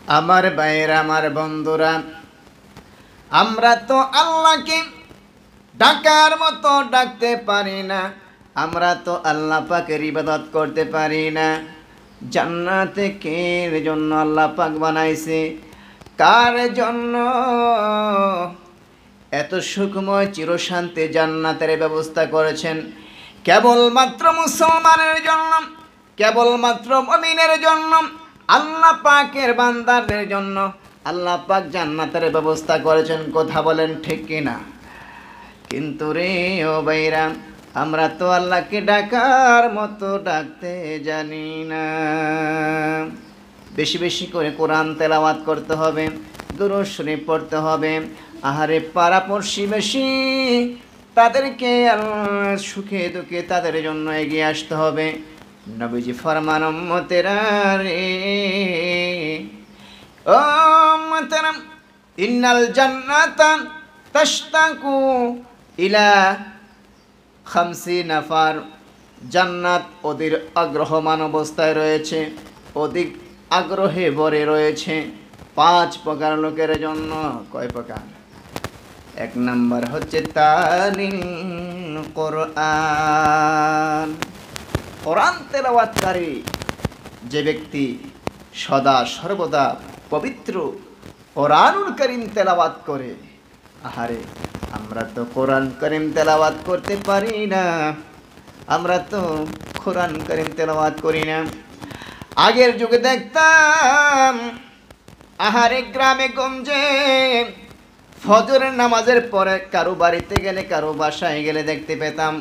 আমার ভাইয়েরা, আমার বন্ধুরা, আমরা তো আল্লাহকে ডাকার মতো ডাকতে পারি না। আমরা তো আল্লাহ পাকের ইবাদত করতে পারি না। জান্নাতে কার জন্য আল্লাহ পাক বানাইছে? কার জন্য এত সুখময় চিরশান্তি জান্নাতের ব্যবস্থা করেছেন? কেবলমাত্র মুসলমানের জন্য, কেবলমাত্র মুমিনের জন্য, আল্লাহ পাকের বান্দাদের জন্য আল্লাহ পাক জান্নাতের ব্যবস্থা করেছেন। কথা বলেন ঠিক কিনা? কিন্তু রে ও ভাইরা, আমরা তো আল্লাহকে ডাকার মতো ডাকতে জানি না। বেশি বেশি করে কোরআন তেলাওয়াত করতে হবে, দুরূদ শরীফ পড়তে হবে। আহারে পাড়াপড়শি বেশি, তাদেরকে সুখে দুঃখে তাদের জন্য এগিয়ে আসতে হবে। নবীজি ফরমান, উম্মতেরা রে ও উম্মতেরা, ইন্নাল জান্নাতা তাশতাকু ইলা 50 নাফার। জান্নাত অধীর আগ্রহমান অবস্থায় রয়েছে, অধিক আগ্রহে ভরে রয়েছে 5 প্রকার লোকের জন্য। কয় প্রকার? 1 নাম্বার হচ্ছে তালিল কোরআন, কোরআন তেলাওয়াতকারী যে ব্যক্তি সদা সর্বদা পবিত্র কোরআনুল কারীম তেলাওয়াত করে। আহারে, আমরা তো কোরআন কারীম তেলাওয়াত করতে পারি না। আমরা তো কোরআন কারীম তেলাওয়াত করি না। আগের যুগে দেখতাম, আহারে গ্রামে গঞ্জে ফজরের নামাজের পরে কারো বাড়িতে গেলে, কারো বাসায় গেলে দেখতে পেতাম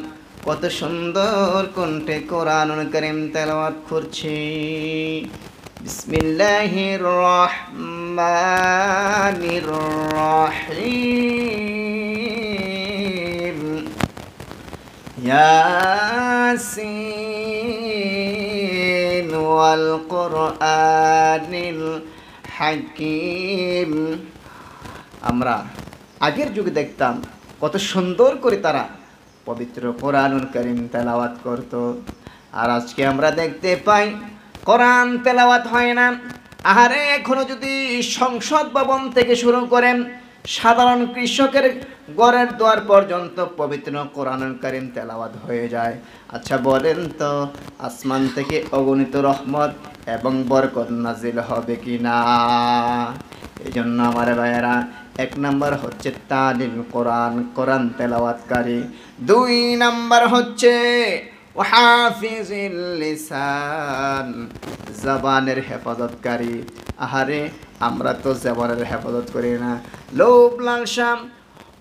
কত সুন্দর কণ্ঠে কোরআনুল কারীম তেলাওয়াত করছে। বিসমিল্লাহির রহমানির রহিম, ইয়াসিন ওয়াল কোরআনিল হাকিম। আমরা আগের যুগে দেখতাম কত সুন্দর করে তারা পবিত্র কোরআনুল কারীম তেলাওয়াত করত। আর আজকে আমরা দেখতে পাই কোরআন তেলাওয়াত হয় না। আহারে, এখনো যদি সংসদ ভবন থেকে শুরু করেন সাধারণ কৃষকের ঘরের দ্বার পর্যন্ত পবিত্র কোরআনুল কারীম তেলাওয়াত হয়ে যায়। আচ্ছা বলেন তো, আসমান থেকে অগণিত রহমত এবং বরকত নাজিল হবে কি না? এই জন্য আমার ভাইয়েরা, 1 নাম্বার হচ্ছে তালিল কোরআন, কোরআন তেলাওয়াতকারী। 2 নাম্বার হচ্ছে ওয়াহাফিজিল লিসান, জবানের হেফাজতকারী। আহারে, আমরা তো জবানের হেফাজত করি না। লোভ লালসা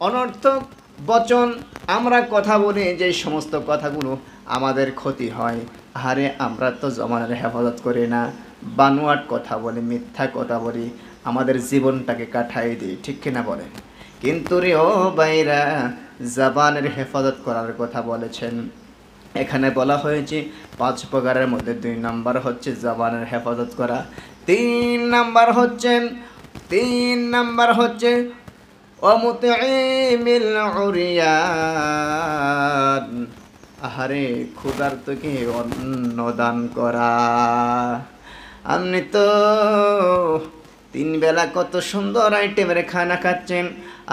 অনর্থক বচন আমরা কথা বলি, যে সমস্ত কথাগুলো আমাদের ক্ষতি হয়। আহারে, আমরা তো জবানের হেফাজত করি না। বানোয়াট কথা বলি, মিথ্যা কথা বলি, আমাদের জীবনটাকে কাটাই দিই। ঠিক কিনা বলেন? কিন্তু রে ও ভাইরা, জবানের হেফাজত করার কথা বলেছেন। এখানে বলা হয়েছে 5 প্রকারের মধ্যে 2 নাম্বার হচ্ছে জবানের হেফাজত করা। 3 নাম্বার হচ্ছে অমুতঈমিল উরিয়ান। আহারে, ক্ষুধার্তকে অন্ন দান করা। আপনি তো 3 বেলা কত সুন্দর আইটেমের খানা খাচ্ছেন,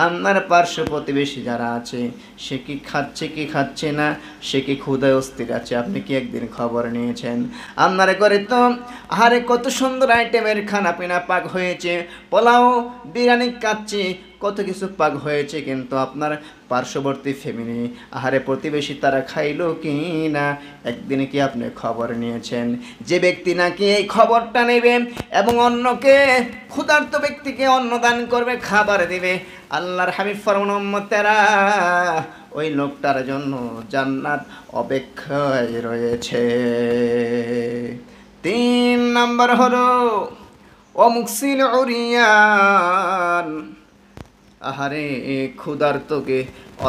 আপনার পার্শ্ব প্রতিবেশী যারা আছে সে কি খাচ্ছে কি খাচ্ছে না, সে কি ক্ষুধায় অস্থির আছে, আপনি কি একদিন খবর নিয়েছেন? আপনার ঘরে তো আহারে কত সুন্দর আইটেমের খানা পিনা পাক হয়েছে, পোলাও বিরিয়ানি খাচ্ছি, কত কিছু পাক হয়েছে, কিন্তু আপনার পার্শ্ববর্তী ফ্যামিলি আহারে প্রতিবেশী তারা খাইলো কি না, একদিনে কি আপনি খবর নিয়েছেন? যে ব্যক্তি নাকি এই খবরটা নেবে এবং অন্যকে, ক্ষুধার্ত ব্যক্তিকে অন্ন দান করবে, খাবার দিবে, আল্লাহর হাবিব ফরমান, উম্মতেরা ওই লোকটার জন্য জান্নাত অপেক্ষায় রয়েছে। 3 নাম্বার হলো ওয়ামুকসিল উরিয়ান। আহারে, ক্ষুধার্তকে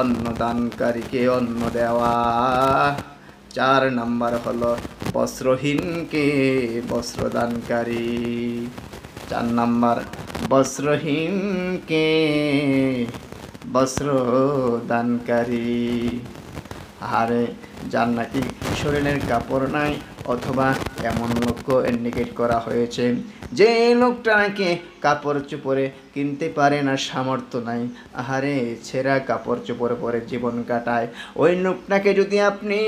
অন্নদানকারীকে অন্ন দেওয়া। 4 নাম্বার হলো বস্ত্রহীনকে বস্ত্রদানকারী। 4 নাম্বার বস্ত্রহীনকে বস্ত্রদানকারী। আহারে, যার নাকি শরীরের কাপড় নাই অথবা এমন লোককে ইন্ডিকেট করা হয়েছে যে লোকটা নাকি কাপড় চোপড়ে কিনতে পারে না, সামর্থ্য নাই, আহারে ছেঁড়া কাপড় চোপড়ে পরে জীবন কাটায়। ওই লোকটাকে যদি আপনি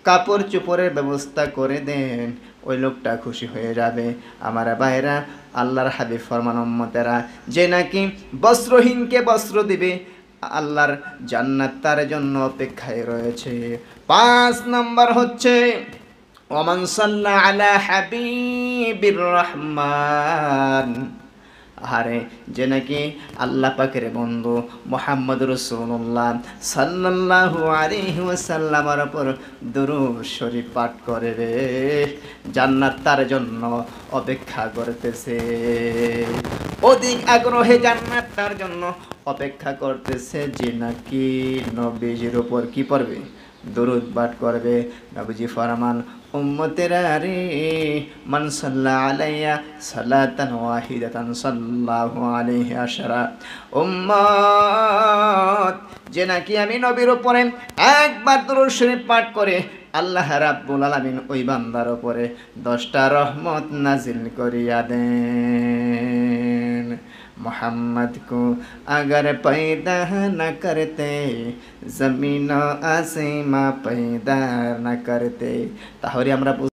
কাপড় চোপড়ের ব্যবস্থা করে দেন, ওই লোকটা খুশি হয়ে যাবে। আমার ভাইরা, আল্লাহর হাবিব ফরমান উম্মতেরা, যে নাকি বস্ত্রহীনকে বস্ত্র দিবে, আল্লাহর জান্নাত তার জন্য অপেক্ষায় রয়েছে। 5 নাম্বার হচ্ছে ওমান সাল্লা আলা হাবিবির রহমান, আরে যে নাকি আল্লাহ পাকের বন্ধু মুহাম্মদ রাসূলুল্লাহ সাল্লাল্লাহু আলাইহি ওয়াসাল্লামের উপর দুরূদ শরীফ পাঠ করে রে, জান্নাত তার জন্য অপেক্ষা করতেছে। অধিক আগ্রহে জান্নাত তার জন্য অপেক্ষা করতেছে যে নাকি নবীজির উপর কি পড়বে, দরুদ পাঠ করবে। নবীজি ফরমান উম্মতেরা রে, মান সাল্লা আলাইয়া সালাতান ওয়াহিদাতান সাল্লাল্লাহু আলাইহি আশরা, উম্মত যে নাকি আমি নবীর উপরে একবার দরুদ শরীফ পাঠ করে, আল্লাহ রাব্বুল আলামিন ওই বান্দার উপরে 10টা রহমত নাজিল করিয়া দেন। मोहम्मद को अगर पैदा न करते, जमीन आसमां पैदा न करते, তাহলে আমরা